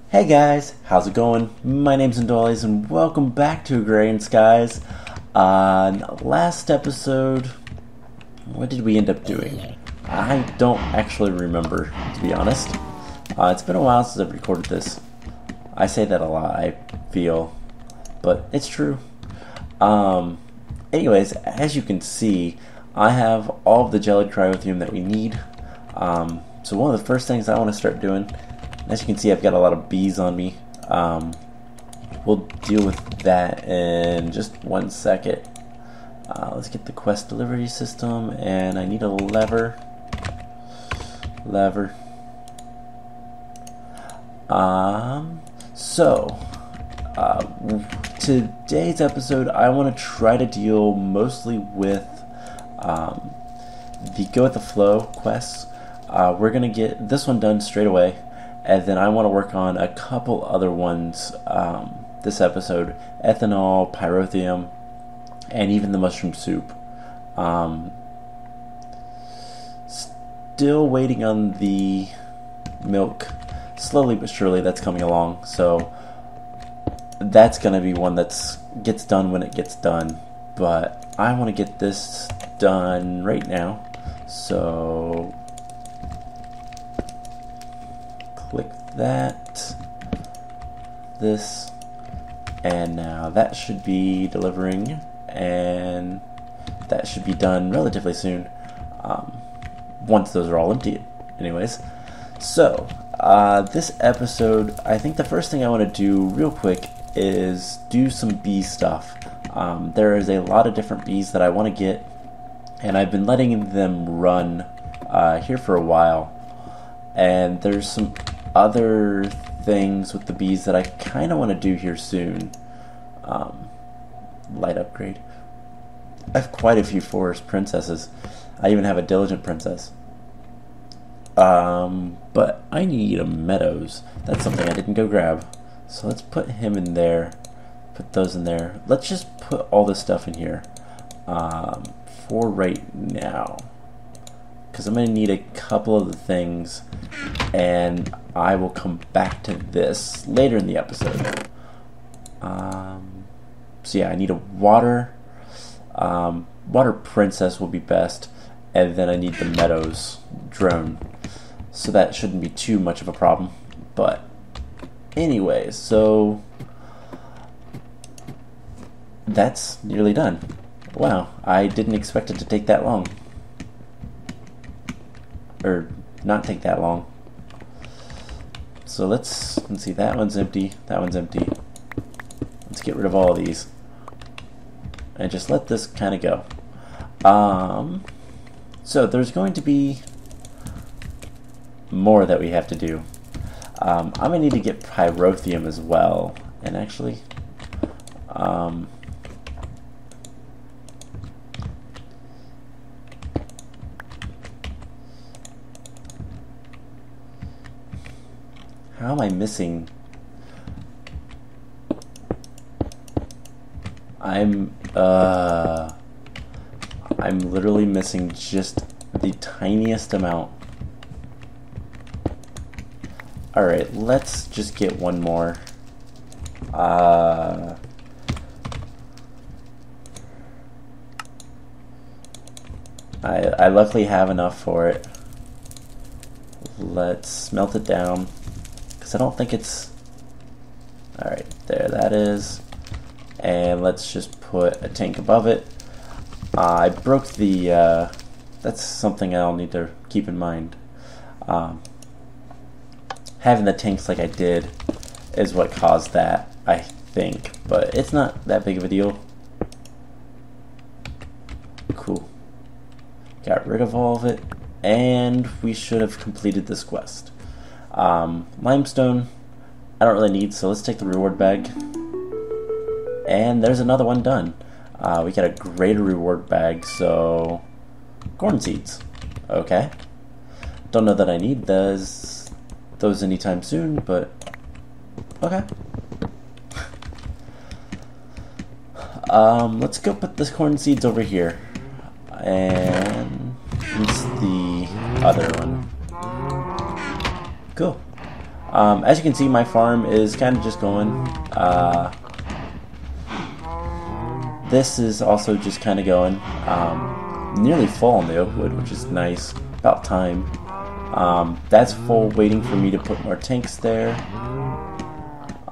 Hey guys, how's it going? My name's Indolies and welcome back to Agrarian Skies. Last episode, what did we end up doing? I don't actually remember, to be honest. It's been a while since I've recorded this. I say that a lot, I feel, but it's true. Anyways, as you can see, I have all of the gelid cryotheum that we need. So one of the first things I want to start doing, as you can see, I've got a lot of bees on me. We'll deal with that in just 1 second. Let's get the quest delivery system, and I need a lever. Today's episode, I want to try to deal mostly with the Go with the Flow quests. We're going to get this one done straight away, and then I want to work on a couple other ones this episode. Ethanol, pyrotheum, and even the mushroom soup. Still waiting on the milk. Slowly but surely that's coming along, so that's going to be one that gets done when it gets done. But I want to get this done right now, so click that, this, and now that should be delivering, and that should be done relatively soon, once those are all emptied. Anyways, so this episode, I think the first thing I want to do real quick is do some bee stuff. There is a lot of different bees that I want to get, and I've been letting them run here for a while, and there's some other things with the bees that I kind of want to do here soon. Light upgrade. I have quite a few forest princesses. I even have a diligent princess. But I need a meadows. That's something I didn't go grab. So let's put him in there. Put those in there. Let's just put all this stuff in here for right now, because I'm going to need a couple of the things, and I will come back to this later in the episode. So yeah, I need a water princess will be best, and then I need the meadows drone, so that shouldn't be too much of a problem. But anyways, so that's nearly done. Wow, I didn't expect it to take that long. Or not take that long. So let's see, that one's empty, that one's empty. Let's get rid of all of these and just let this kind of go. So there's going to be more that we have to do. I'm gonna need to get pyrotheum as well, and actually how am I missing? I'm literally missing just the tiniest amount. Alright, let's just get one more. I luckily have enough for it. Let's smelt it down, because I don't think it's... Alright, there that is. And let's just put a tank above it. I broke the... that's something I'll need to keep in mind. Having the tanks like I did is what caused that, I think. But it's not that big of a deal. Cool. Got rid of all of it. And we should have completed this quest. Limestone, I don't really need, so let's take the reward bag. And there's another one done. We got a greater reward bag, so... corn seeds. Okay. Don't know that I need those anytime soon, but... okay. Let's go put the corn seeds over here. And... it's the other one. Cool. As you can see, my farm is kind of just going. This is also just kind of going. Nearly full on the oak wood, which is nice. About time. That's full, waiting for me to put more tanks there.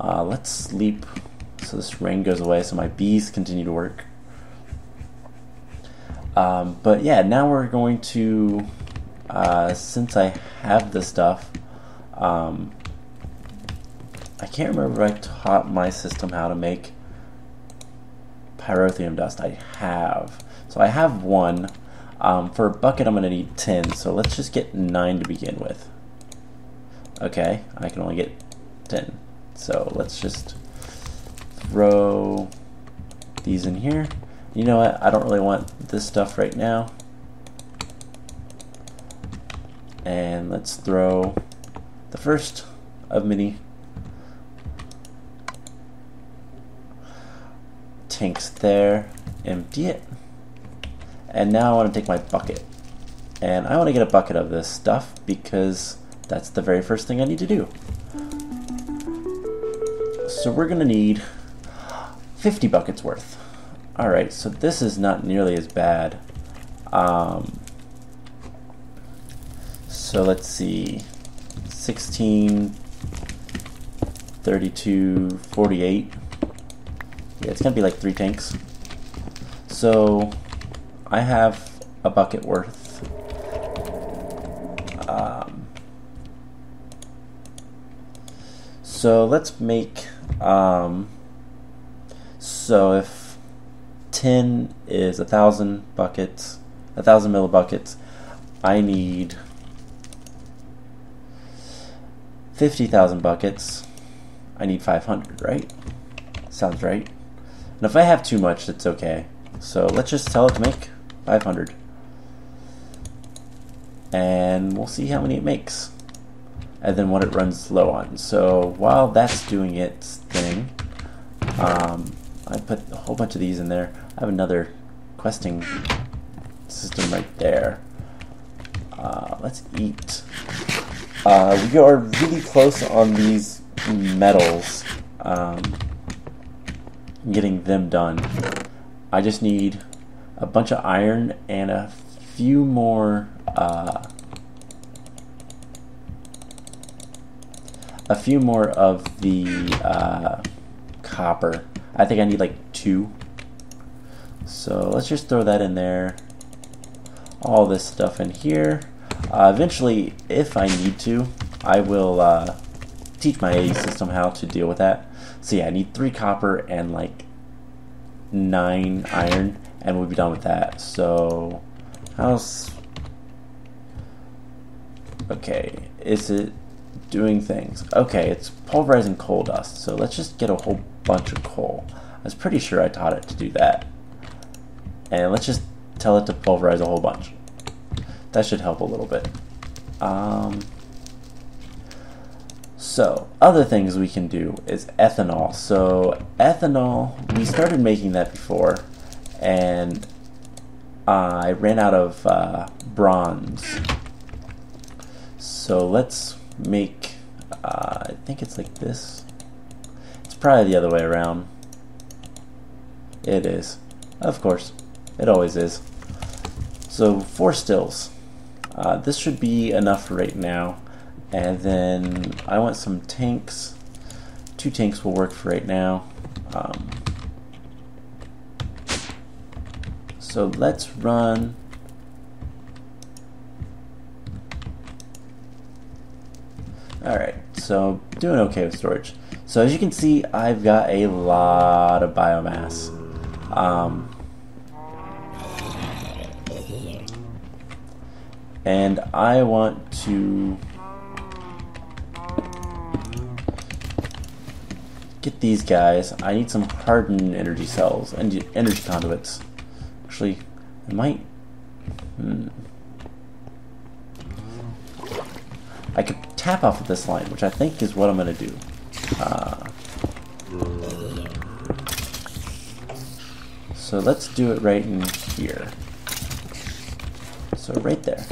Let's sleep so this rain goes away so my bees continue to work. But yeah, now we're going to, since I have the stuff, I can't remember if I taught my system how to make pyrotheum dust. I have. So I have 1. For a bucket, I'm going to need 10. So let's just get 9 to begin with. Okay, I can only get 10. So let's just throw these in here. You know what? I don't really want this stuff right now. And let's throw the first of many tanks there. Empty it. And now I want to take my bucket. And I want to get a bucket of this stuff because that's the very first thing I need to do. So we're going to need 50 buckets worth. Alright, so this is not nearly as bad. So let's see. 16, 32, 48. Yeah, it's going to be like 3 tanks. So I have a bucket worth. So let's make, so if 10 is 1,000 buckets, 1,000 millibuckets, I need 50,000 buckets. I need 500, right? Sounds right. And if I have too much, it's okay. So let's just tell it to make 500. And we'll see how many it makes. And then what it runs low on. So while that's doing its thing, I put a whole bunch of these in there. I have another questing system right there. Let's eat. We are really close on these metals, getting them done. I just need a bunch of iron and a few more of the copper. I think I need like 2. So let's just throw that in there. All this stuff in here. Eventually, if I need to, I will teach my AE system how to deal with that. So yeah, I need 3 copper and like 9 iron, and we'll be done with that. So, how's... Okay, is it doing things? Okay, it's pulverizing coal dust. So let's just get a whole bunch of coal. I was pretty sure I taught it to do that. And let's just tell it to pulverize a whole bunch. That should help a little bit. So, other things we can do is ethanol. So, ethanol, we started making that before, and I ran out of bronze. So, let's make, I think it's like this. It's probably the other way around. It is. Of course. It always is. So, 4 stills. This should be enough for right now. And then I want some tanks. 2 tanks will work for right now. So let's run. Alright, so doing okay with storage. So as you can see, I've got a lot of biomass. And I want to get these guys. I need some hardened energy cells and energy conduits. Actually, I might. I could tap off of this line, which I think is what I'm going to do. So let's do it right in here. So right there.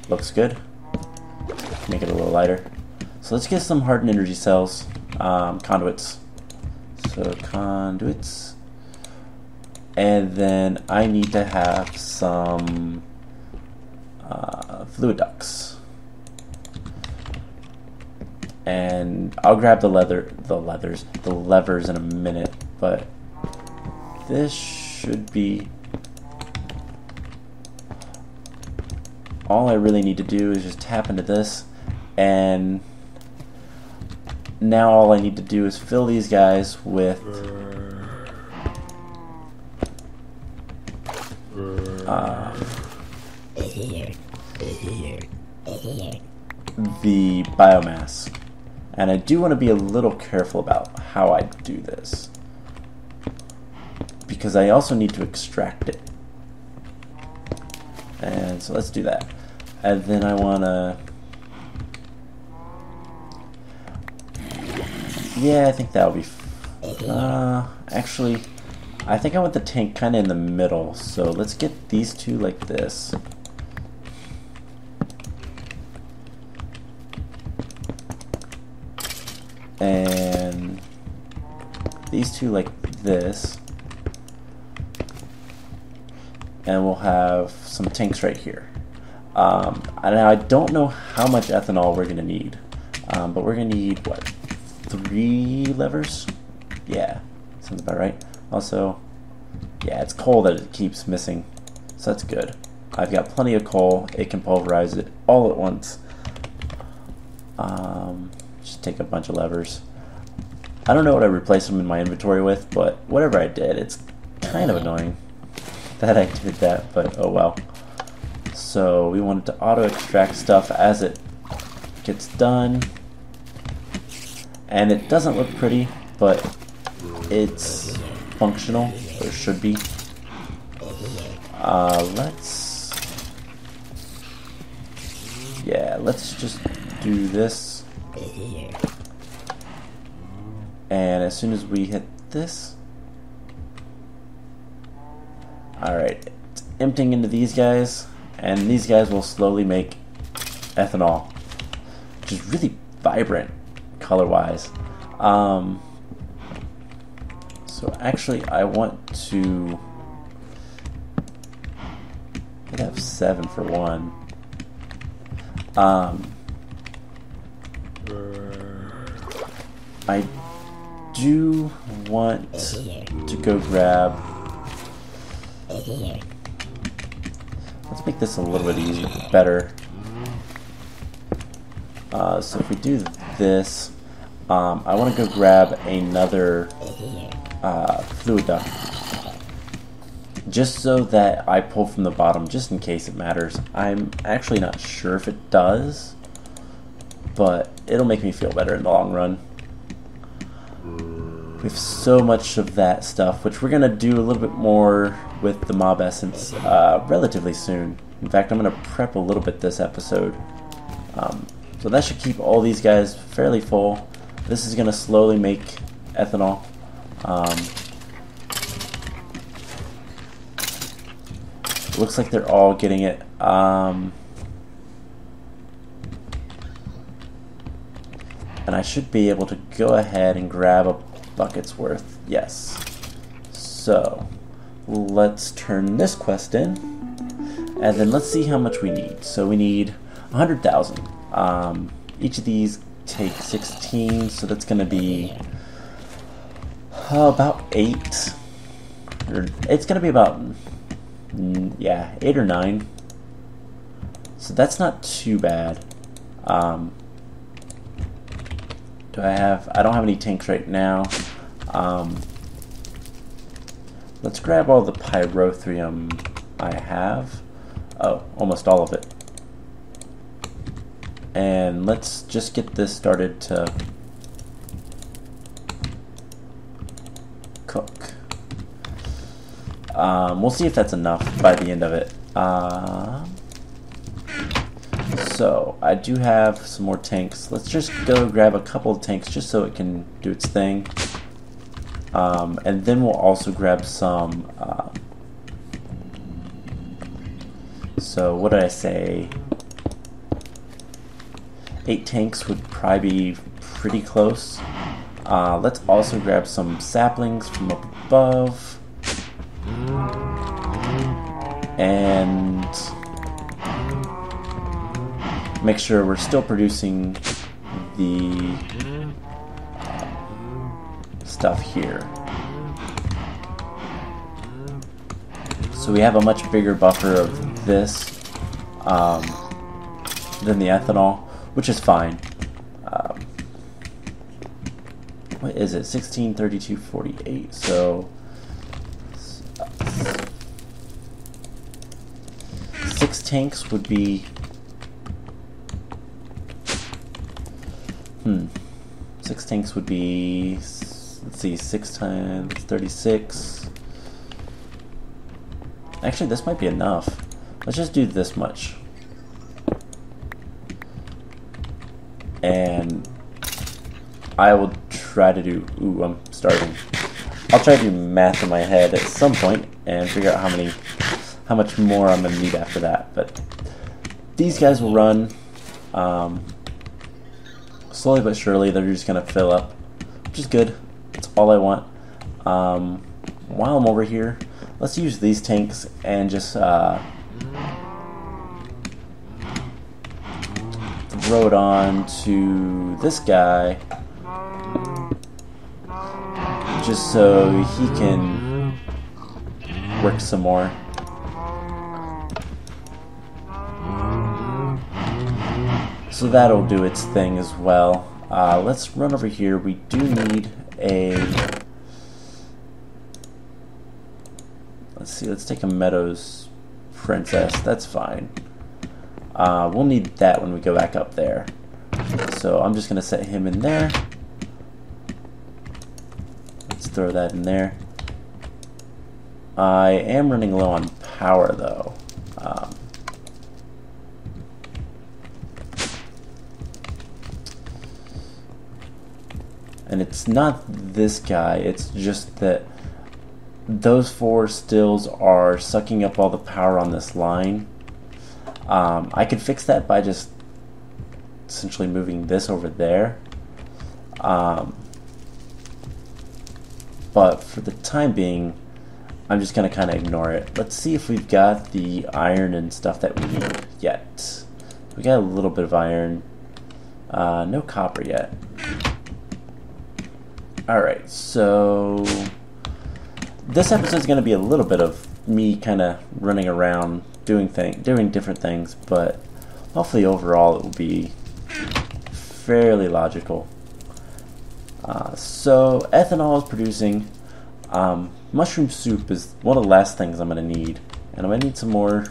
Looks good. Make it a little lighter. So let's get some hardened energy cells, conduits. So conduits. And then I need to have some fluid ducts. And I'll grab the levers in a minute, but this should be all I really need to do is just tap into this, and now all I need to do is fill these guys with the biomass. And I do want to be a little careful about how I do this, because I also need to extract it. And so let's do that. And then I want to... yeah, I think that'll be... actually, I think I want the tank kind of in the middle. So let's get these two like this. And these two like this. And we'll have some tanks right here. And I don't know how much ethanol we're going to need. But we're going to need, what, 3 levers? Yeah, sounds about right. Also, yeah, it's coal that it keeps missing. So that's good. I've got plenty of coal. It can pulverize it all at once. Just take a bunch of levers. I don't know what I replaced them in my inventory with, but whatever I did, it's kind of annoying that I did that, but oh well. So we wanted to auto extract stuff as it gets done, and it doesn't look pretty, but it's functional, or it should be. Let's just do this, and as soon as we hit this, alright, it's emptying into these guys, and these guys will slowly make ethanol, which is really vibrant color-wise. So actually I want to have 7 for one. I do want to go grab... let's make this a little bit easier, better. So if we do this, I want to go grab another fluid duct, just so that I pull from the bottom, just in case it matters. I'm actually not sure if it does, but it'll make me feel better in the long run. We have so much of that stuff, which we're going to do a little bit more with the mob essence relatively soon. In fact, I'm going to prep a little bit this episode. So that should keep all these guys fairly full. This is going to slowly make ethanol. Looks like they're all getting it. And I should be able to go ahead and grab a bucket's worth. Yes. So let's turn this quest in, and then let's see how much we need. So we need 100,000. Each of these take 16, so that's going to be about 8. Or it's going to be about 8 or 9. So that's not too bad. I don't have any tanks right now. Let's grab all the pyrothrium I have. Oh, almost all of it. And let's just get this started to cook. We'll see if that's enough by the end of it. So I do have some more tanks. Let's just go grab a couple of tanks just so it can do its thing. And then we'll also grab some, so what did I say? 8 tanks would probably be pretty close. Let's also grab some saplings from up above. And make sure we're still producing the stuff here. So we have a much bigger buffer of this than the ethanol, which is fine. What is it? 16, 32, 48. So 6 tanks would be 6 tanks would be, let's see, 6 times 36. Actually, this might be enough. Let's just do this much. And I will try to do, I'm starting. I'll try to do math in my head at some point and figure out how much more I'm going to need after that. But these guys will run slowly but surely. They're just going to fill up, which is good. That's all I want. While I'm over here, let's use these tanks and just throw it on to this guy, just so he can work some more. So that'll do its thing as well. Let's run over here. We do need a... Let's see, let's take a Meadows Princess. That's fine. We'll need that when we go back up there. So I'm just going to set him in there. Let's throw that in there. I am running low on power though. And it's not this guy, it's just that those 4 stills are sucking up all the power on this line. I could fix that by just essentially moving this over there. But for the time being, I'm just going to kind of ignore it. Let's see if we've got the iron and stuff that we need yet. We got a little bit of iron. No copper yet. Alright, so this episode is going to be a little bit of me kind of running around doing different things, but hopefully overall it will be fairly logical. So ethanol is producing. Mushroom soup is one of the last things I'm going to need, and I'm going to need some more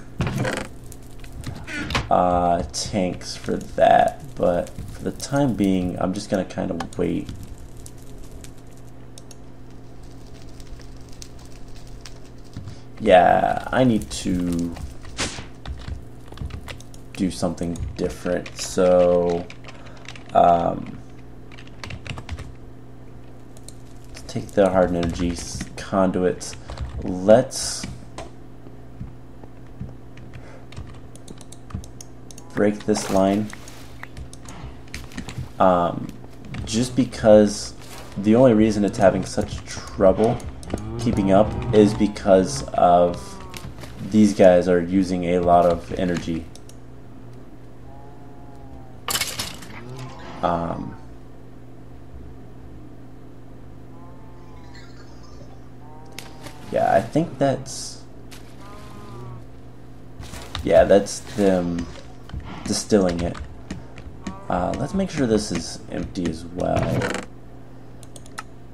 tanks for that, but for the time being I'm just going to kind of wait. Yeah, I need to do something different. So, let's take the hard energy conduits. Let's break this line. Just because the only reason it's having such trouble keeping up is because of these guys are using a lot of energy. Yeah, I think that's them distilling it. Let's make sure this is empty as well.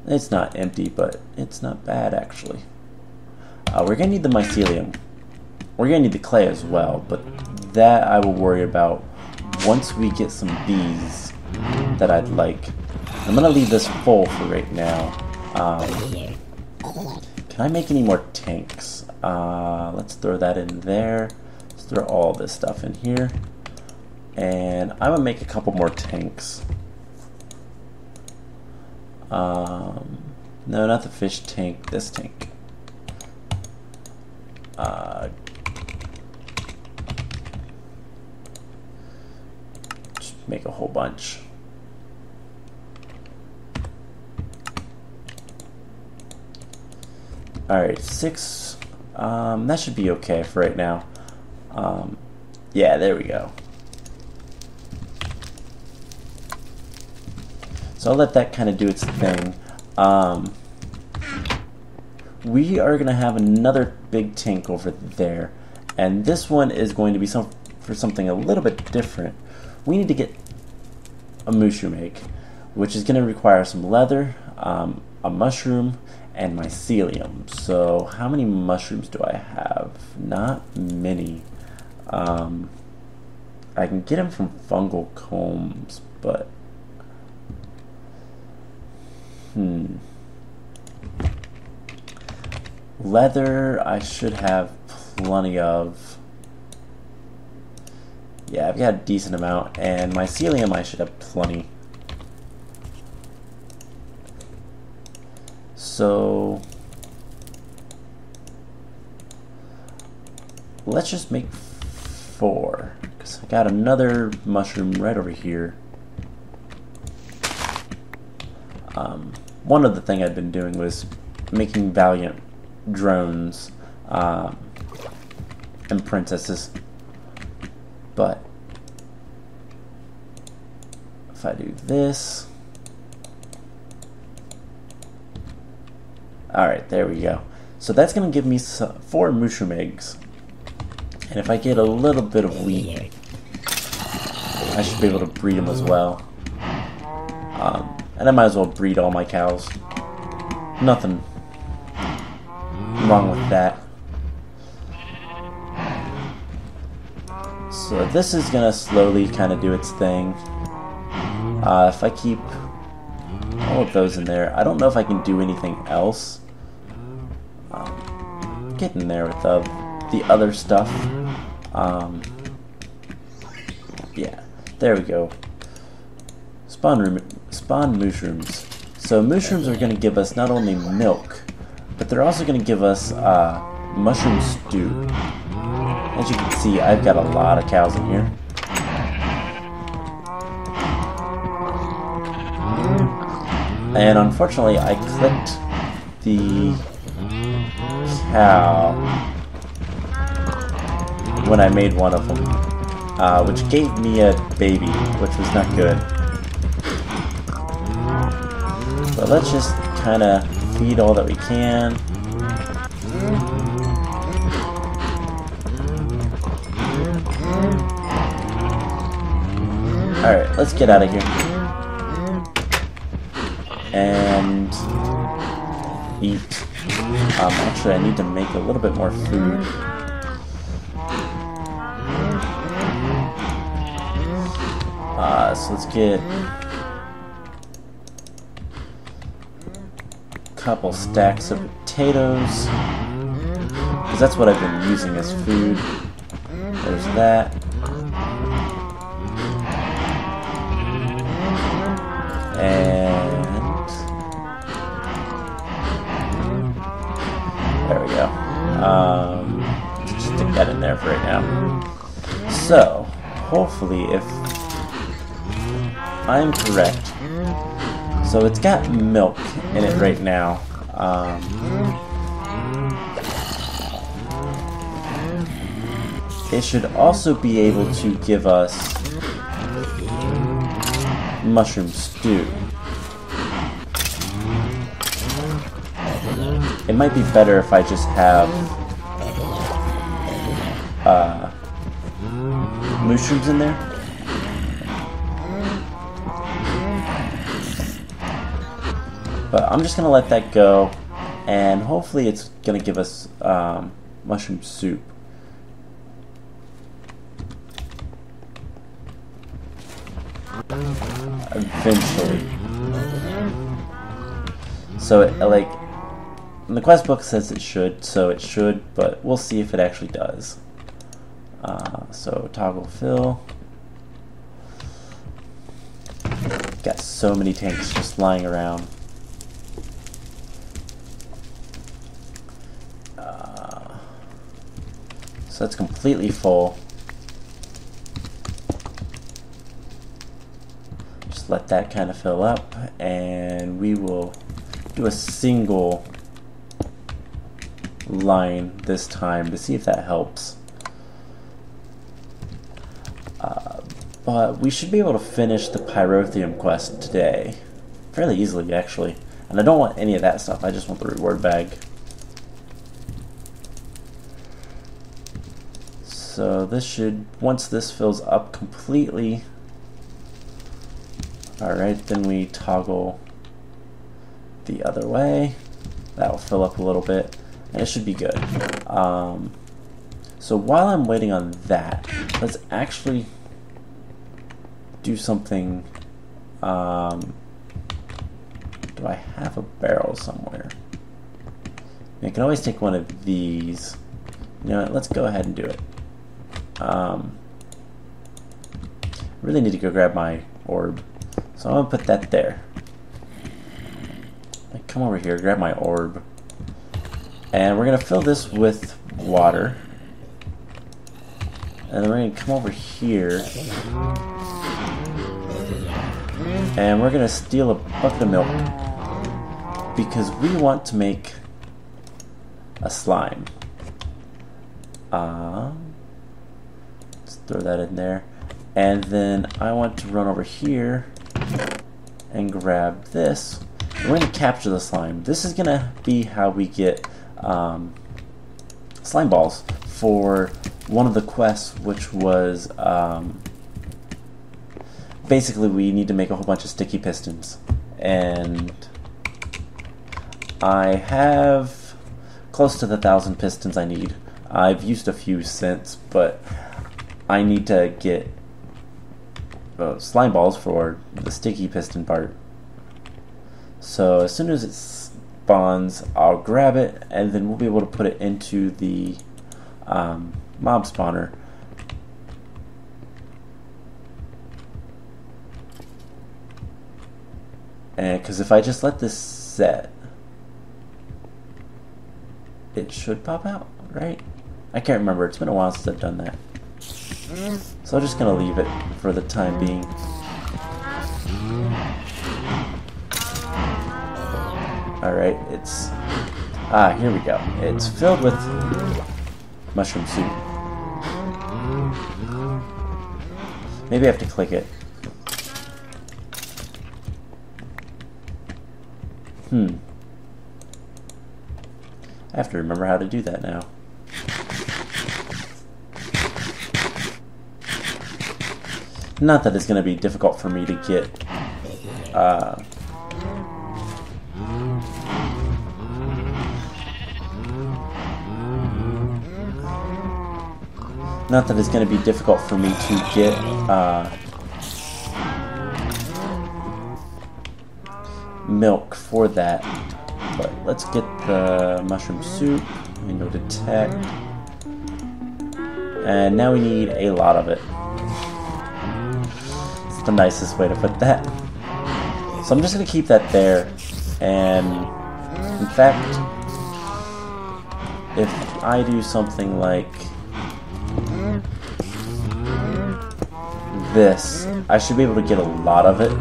It's not empty, but it's not bad actually. We're gonna need the mycelium. We're gonna need the clay as well, but that I will worry about once we get some bees that I'd like. I'm gonna leave this full for right now. Can I make any more tanks? Let's throw that in there. Let's throw all this stuff in here. And I'm gonna make a couple more tanks. No, not the fish tank, this tank. make a whole bunch. Alright, 6. That should be okay for right now. Yeah, there we go. So I'll let that kind of do its thing. We are going to have another big tank over there, and this one is going to be for something a little bit different. We need to get a mushroom egg, which is going to require some leather, a mushroom, and mycelium. So how many mushrooms do I have? Not many. I can get them from fungal combs, but leather I should have plenty of. Yeah, I've got a decent amount, and mycelium I should have plenty. So let's just make 4, because I got another mushroom right over here. One of the things I've been doing was making Valiant drones and princesses, but if I do this, alright, there we go. So that's going to give me 4 mushroom eggs, and if I get a little bit of wheat, I should be able to breed them as well. And I might as well breed all my cows. Nothing wrong with that. So this is gonna slowly kind of do its thing. If I keep all of those in there, I don't know if I can do anything else. Getting there with the other stuff. Yeah, there we go. Spawn mushrooms. So mushrooms are going to give us not only milk, but they're also going to give us mushroom stew. As you can see, I've got a lot of cows in here. And unfortunately, I clicked the cow when I made one of them, which gave me a baby, which was not good. But let's just kind of feed all that we can. Alright, let's get out of here. And eat. Actually, I need to make a little bit more food. So let's get couple stacks of potatoes, because that's what I've been using as food. There's that. And there we go. Just stick that in there for right now. So hopefully, if I'm correct, so it's got milk in it right now. It should also be able to give us mushroom stew. It might be better if I just have mushrooms in there. But I'm just going to let that go, and hopefully it's going to give us mushroom soup. Eventually. So, like, the quest book says it should, so it should, but we'll see if it actually does. So, toggle fill. Got so many tanks just lying around. So that's completely full. just let that kind of fill up, and we will do a single line this time to see if that helps. But we should be able to finish the Pyrotheum quest today fairly easily, actually. And I don't want any of that stuff, I just want the reward bag. So this should, once this fills up completely, alright, then we toggle the other way. That'll fill up a little bit, and it should be good. So while I'm waiting on that, let's actually do something. Do I have a barrel somewhere? I can always take one of these. You know what, let's go ahead and do it. Really need to go grab my orb, so I'm gonna put that there. Come over here, grab my orb, and we're gonna fill this with water, and then we're gonna come over here, and we're gonna steal a bucket of milk because we want to make a slime. Let's throw that in there, and then I want to run over here and grab this. We're going to capture the slime. This is going to be how we get slime balls for one of the quests, which was basically we need to make a whole bunch of sticky pistons, and I have close to the 1,000 pistons I need. I've used a few since, but I need to get slime balls for the sticky piston part. So as soon as it spawns, I'll grab it, and then we'll be able to put it into the mob spawner. And because if I just let this set, it should pop out, right? I can't remember. It's been a while since I've done that. So I'm just going to leave it for the time being. Alright, it's... here we go. It's filled with mushroom soup. Maybe I have to click it. I have to remember how to do that now. Not that it's going to be difficult for me to get not that it's going to be difficult for me to get milk for that, but let's get the mushroom soup and go to tech, and now we need a lot of it. It's the nicest way to put that. So I'm just going to keep that there, and in fact, if I do something like this, I should be able to get a lot of it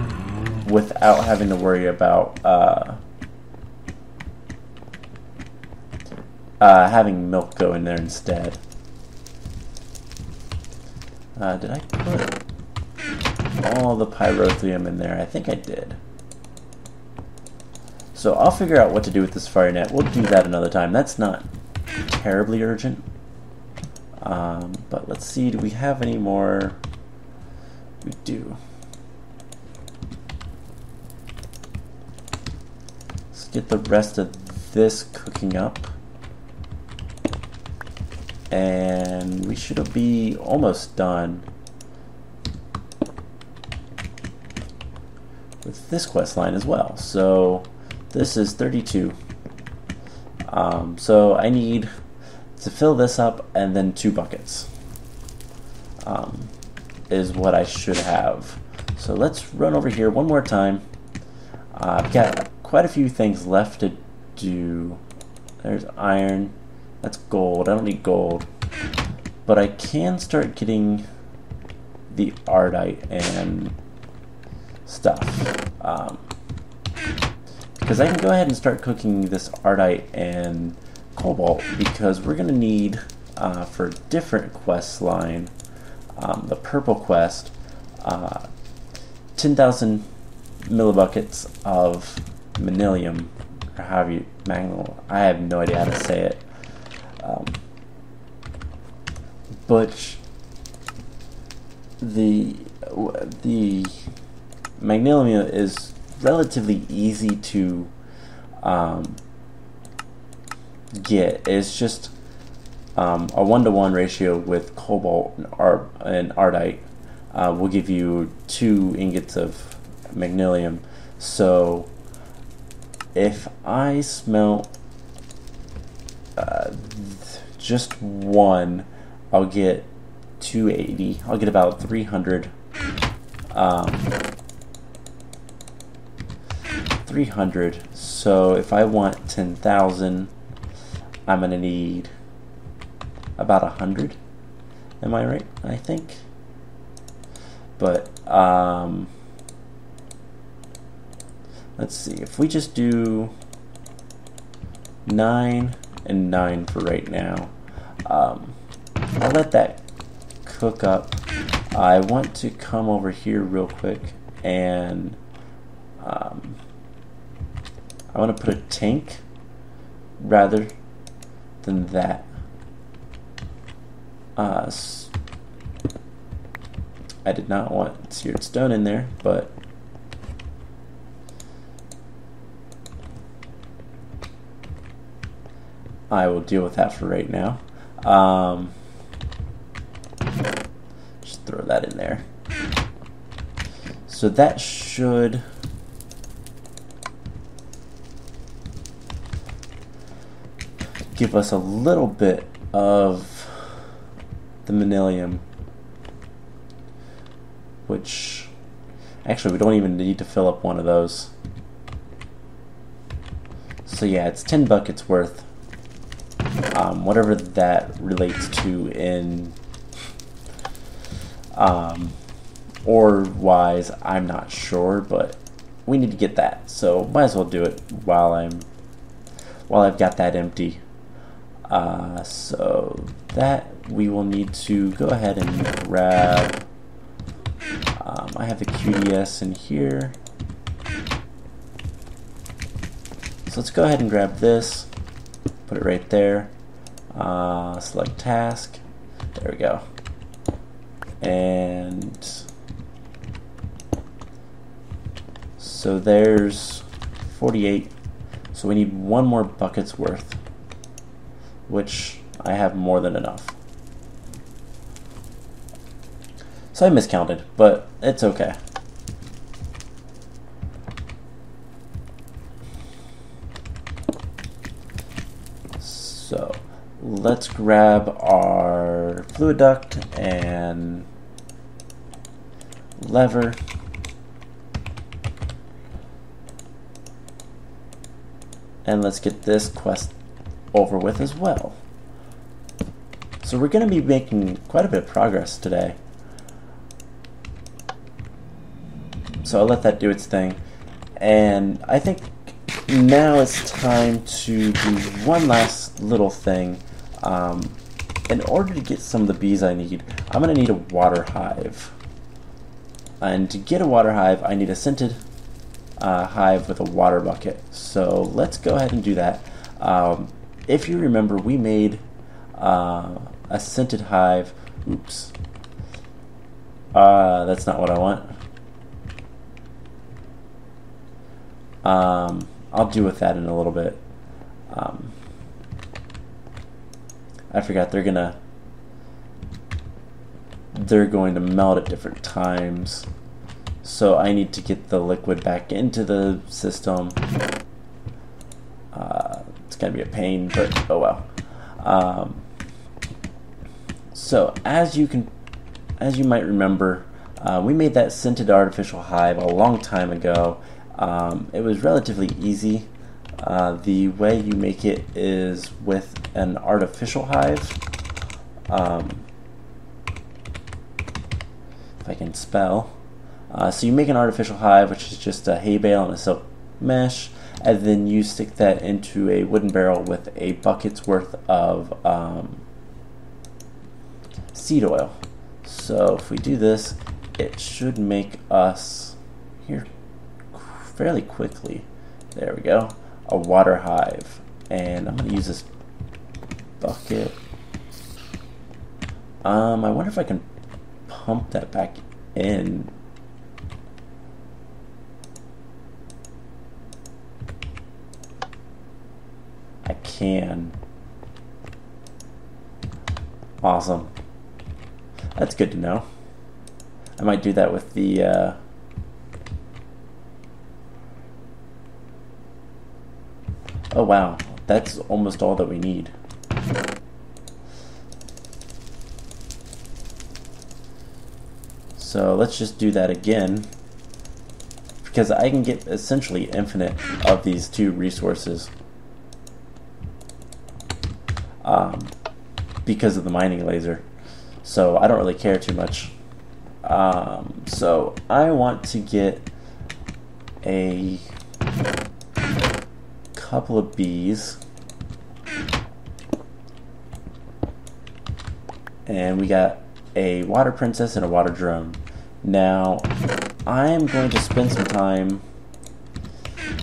without having to worry about having milk go in there instead. Did I put all the Pyrotheum in there? I think I did. So I'll figure out what to do with this fire net. We'll do that another time. That's not terribly urgent. But let's see, do we have any more? We do. Let's get the rest of this cooking up. And we should be almost done with this quest line as well. So this is 32. So I need to fill this up, and then 2 buckets is what I should have. So let's run over here one more time. I've got quite a few things left to do. There's iron. That's gold. I don't need gold. But I can start getting the ardite and stuff. Because I can go ahead and start cooking this Ardite and Cobalt, because we're going to need, for a different quest line, the purple quest, 10,000 millibuckets of manilium, or however you, I have no idea how to say it. But the magnesium is relatively easy to get. It's just a 1-to-1 ratio with cobalt and ardite will give you 2 ingots of magnesium. So if I smelt just one, I'll get 280. I'll get about 300. 300. So if I want 10,000, I'm gonna need about 100. Am I right? I think. But let's see. If we just do 9 and 9 for right now, I'll let that cook up. I want to come over here real quick and I want to put a tank rather than that. I did not want seared stone in there, but I will deal with that for right now. Just throw that in there. So that should give us a little bit of the manilium, which actually we don't even need to fill up one of those. So yeah, it's 10 buckets worth. Whatever that relates to in ore wise, I'm not sure, but we need to get that, so might as well do it while I've got that empty. So that we will need to go ahead and grab. I have the QDS in here, so let's go ahead and grab this, put it right there. Select task. There we go. And so there's 48. So we need 1 more bucket's worth, which I have more than enough. So I miscounted, but it's okay. So let's grab our fluid duct and lever. And let's get this quest over with as well. So we're going to be making quite a bit of progress today. So I'll let that do its thing. And I think now it's time to do one last little thing. In order to get some of the bees I need, I'm going to need a water hive. And to get a water hive, I need a scented hive with a water bucket. So let's go ahead and do that. If you remember, we made a scented hive. Oops. That's not what I want. I'll deal with that in a little bit. I forgot they're going to melt at different times, so I need to get the liquid back into the system. It's gonna be a pain, but oh well. So as you might remember, we made that scented artificial hive a long time ago. It was relatively easy. The way you make it is with an artificial hive. If I can spell. So you make an artificial hive, which is just a hay bale and a silk mesh, and then you stick that into a wooden barrel with a bucket's worth of seed oil. So if we do this, it should make us, here, fairly quickly, there we go, a water hive. And I'm going to use this bucket. I wonder if I can pump that back in. I can. Awesome. That's good to know. I might do that with the oh wow, that's almost all that we need. So let's just do that again, because I can get essentially infinite of these two resources because of the mining laser. So I don't really care too much. So I want to get a couple of bees, and we got a water princess and a water drone. Now I'm going to spend some time,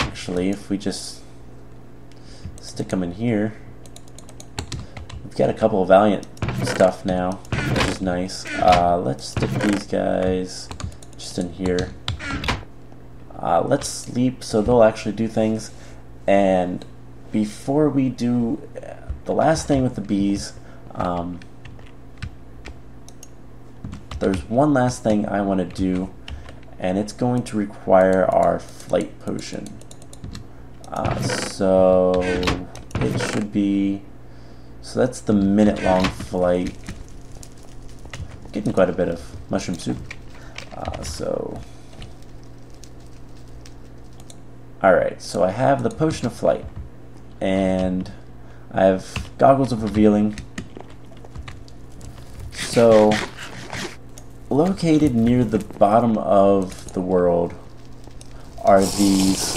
actually, if we just stick them in here. We've got a couple of Valiant stuff now, which is nice. Let's stick these guys just in here. Let's sleep so they'll actually do things. And before we do the last thing with the bees, there's one last thing I want to do, and it's going to require our flight potion. So it should be, so that's the minute-long flight. Getting quite a bit of mushroom soup. Alright, so I have the potion of flight, and I have goggles of revealing. So located near the bottom of the world are these.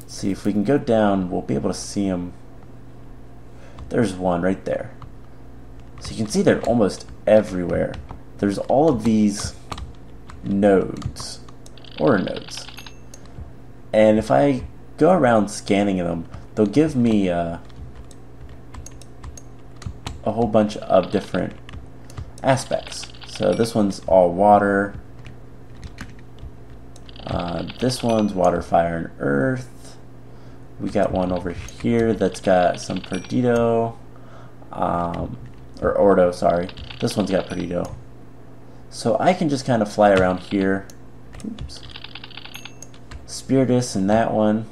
Let's see if we can go down, we'll be able to see them. There's one right there. So you can see they're almost everywhere. There's all of these nodes, or nodes. And if I go around scanning them, they'll give me a whole bunch of different aspects. So this one's all water. This one's water, fire, and earth. We got one over here that's got some Perdido. Or Ordo, sorry. This one's got Perdido. So I can just kind of fly around here. Oops. Spiritus and that one.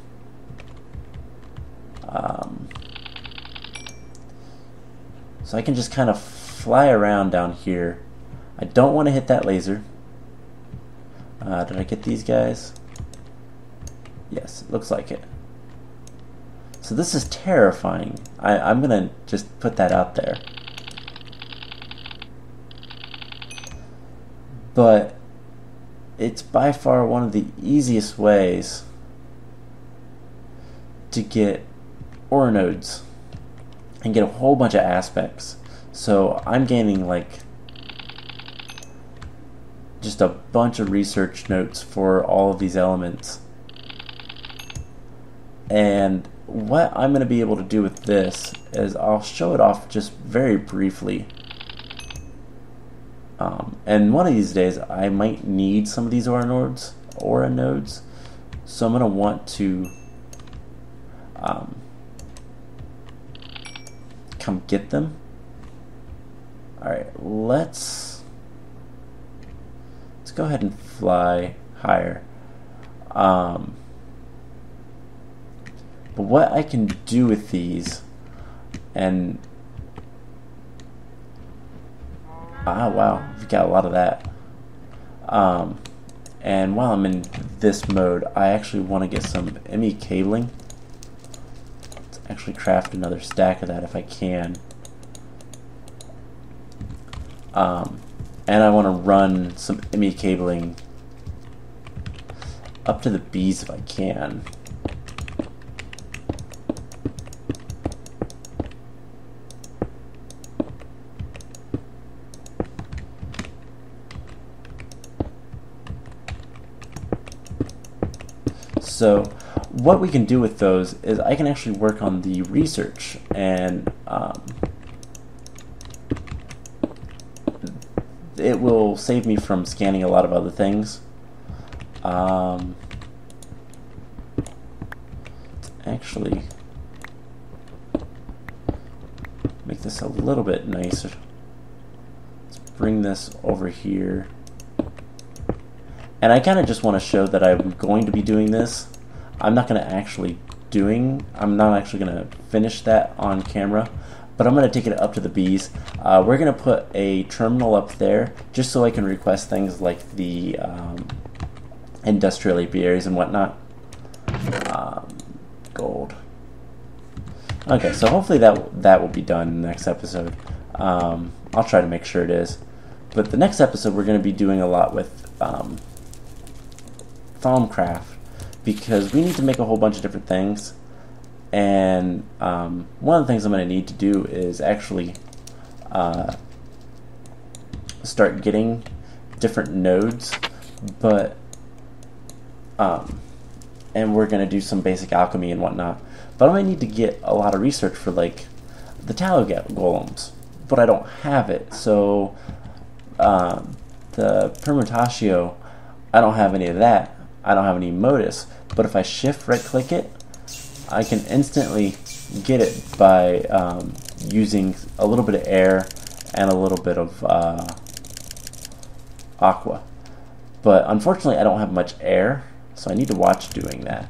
So I can just kind of fly around down here. I don't want to hit that laser. Did I get these guys? Yes, it looks like it. So this is terrifying. I'm gonna just put that out there. But it's by far one of the easiest ways to get ore nodes and get a whole bunch of aspects. So I'm gaining like just a bunch of research notes for all of these elements. And what I'm going to be able to do with this is I'll show it off just very briefly. And one of these days I might need some of these aura nodes, so I'm going to want to come get them. Alright, let's go ahead and fly higher. But what I can do with these, and wow, we've got a lot of that. And while I'm in this mode, I actually want to get some ME cabling. Let's actually craft another stack of that if I can. and I want to run some ME cabling up to the bees if I can. So what we can do with those is I can actually work on the research, and it will save me from scanning a lot of other things. Actually make this a little bit nicer. Let's bring this over here. And I kind of just want to show that I'm going to be doing this. I'm not going to I'm not actually going to finish that on camera, but I'm going to take it up to the bees. We're going to put a terminal up there just so I can request things like the industrial apiaries and whatnot. Gold. Okay, so hopefully that will be done in the next episode. I'll try to make sure it is. But the next episode we're going to be doing a lot with Thaumcraft, because we need to make a whole bunch of different things, and one of the things I'm going to need to do is actually start getting different nodes, but and we're going to do some basic alchemy and whatnot, but I might need to get a lot of research for like the tallow golems, but I don't have it. So the permutatio, I don't have any of that. I don't have any modus, but if I shift right click it, I can instantly get it by using a little bit of air and a little bit of aqua. But unfortunately I don't have much air, so I need to watch doing that.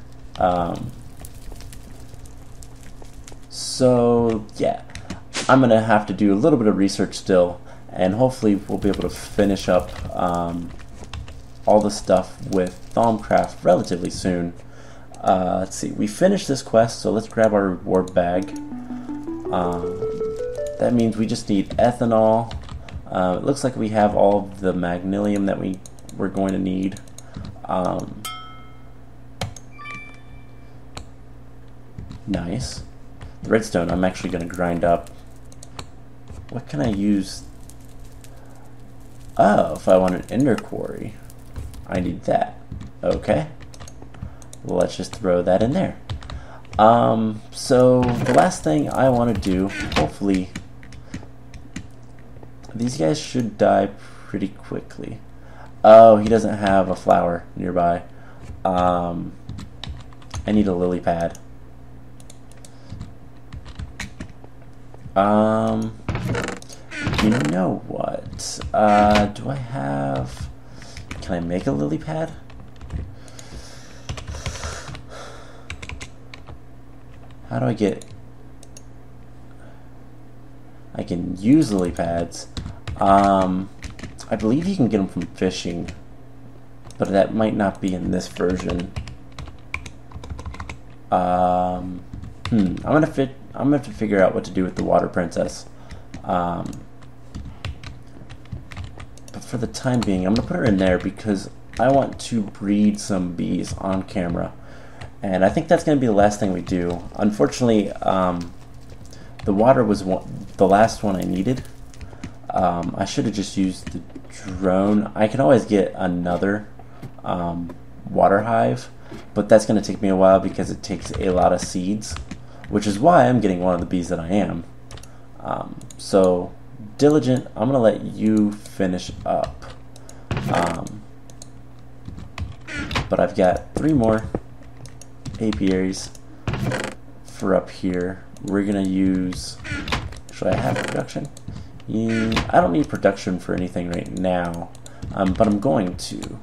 So yeah, I'm gonna have to do a little bit of research still, and hopefully we'll be able to finish up all the stuff with Thaumcraft relatively soon. Let's see, we finished this quest, so let's grab our reward bag. That means we just need ethanol. It looks like we have all of the magnesium that we're going to need. Nice. The redstone I'm actually going to grind up. What can I use? Oh, if I want an ender quarry, I need that. Okay. Let's just throw that in there. So the last thing I want to do, hopefully, these guys should die pretty quickly. Oh, he doesn't have a flower nearby. I need a lily pad. You know what? Do I have... Can I make a lily pad? How do I get... I can use lily pads. I believe you can get them from fishing, but that might not be in this version. I'm gonna have to figure out what to do with the water princess. But for the time being, I'm gonna put her in there because I want to breed some bees on camera, and I think that's gonna be the last thing we do. Unfortunately, the water was the last one I needed. I should have just used the drone. I can always get another water hive, but that's going to take me a while because it takes a lot of seeds, which is why I'm getting one of the bees that I am. So, Diligent, I'm going to let you finish up. But I've got 3 more apiaries for up here. We're going to use... Should I have production? I don't need production for anything right now, but I'm going to.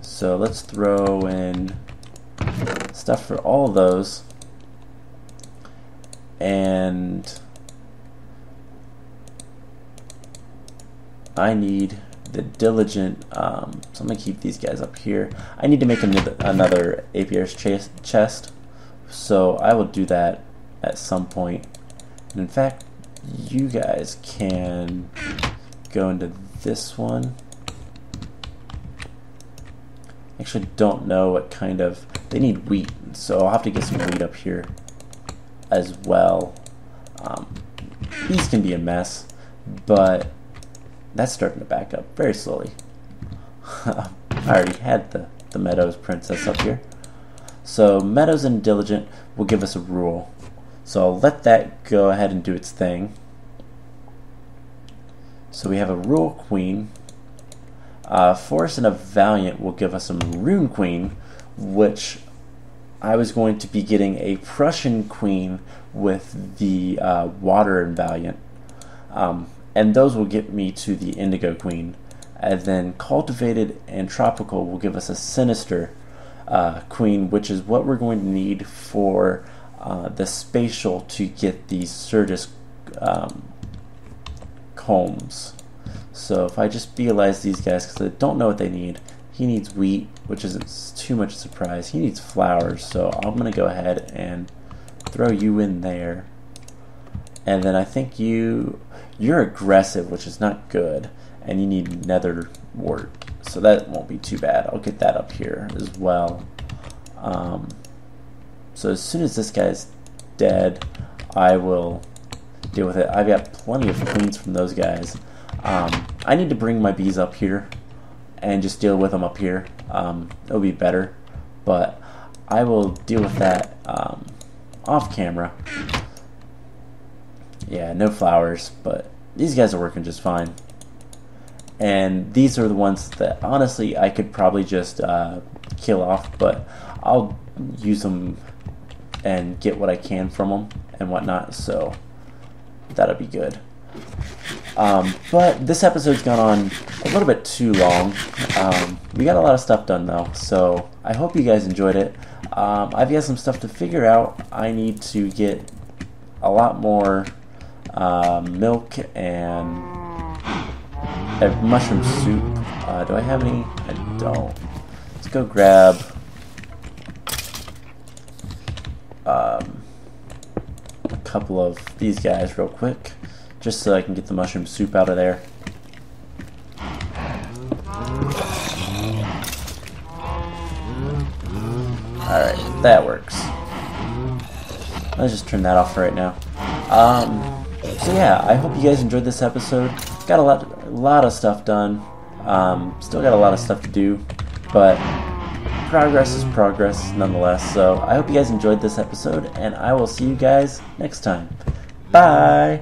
So let's throw in stuff for all of those, and I need the Diligent, so I'm going to keep these guys up here. I need to make another apiary's chest, so I will do that at some point. And in fact, you guys can go into this one. Actually, don't know what kind of... They need wheat, so I'll have to get some wheat up here as well. These can be a mess, but that's starting to back up very slowly. I already had the Meadows Princess up here. So Meadows and Diligent will give us a rule. So I'll let that go ahead and do its thing. So we have a Rule Queen. Forest and a Valiant will give us a Maroon Queen, which I was going to be getting a Prussian Queen with the Water and Valiant. And those will get me to the Indigo Queen. And then Cultivated and Tropical will give us a Sinister Queen, which is what we're going to need for the Spatial to get the Sturgis Combs. So if I just realize these guys, because I don't know what they need. He needs wheat, which isn't too much a surprise. He needs flowers, so I'm going to go ahead and throw you in there. And then I think you're aggressive, which is not good, and you need nether wart, so that won't be too bad. I'll get that up here as well. So as soon as this guy's dead, I will deal with it. I've got plenty of queens from those guys. I need to bring my bees up here and just deal with them up here. It'll be better, but I will deal with that off camera. Yeah, no flowers, but these guys are working just fine. And these are the ones that honestly I could probably just kill off, but I'll use them and get what I can from them and whatnot, so that'll be good. But this episode's gone on a little bit too long. We got a lot of stuff done though, so I hope you guys enjoyed it. I've got some stuff to figure out. I need to get a lot more milk and a mushroom soup. Do I have any? I don't. Let's go grab a couple of these guys real quick, just so I can get the mushroom soup out of there. Alright, that works. Let's just turn that off right now. So yeah, I hope you guys enjoyed this episode. Got a lot of stuff done. Still got a lot of stuff to do, but progress is progress nonetheless. So I hope you guys enjoyed this episode, and I will see you guys next time. Bye!